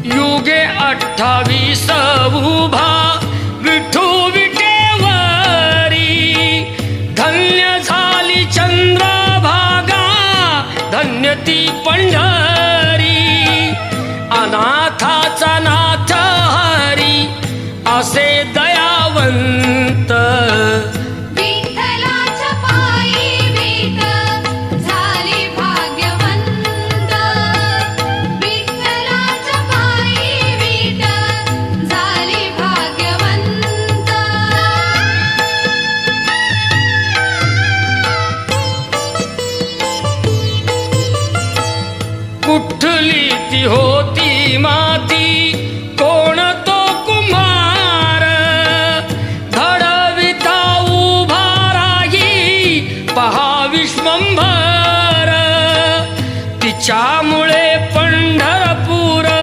युगे 28 उभा विठू विटेवरी, धन्य झाली चंद्रभागा, धन्य ती पंढरी, अनाथा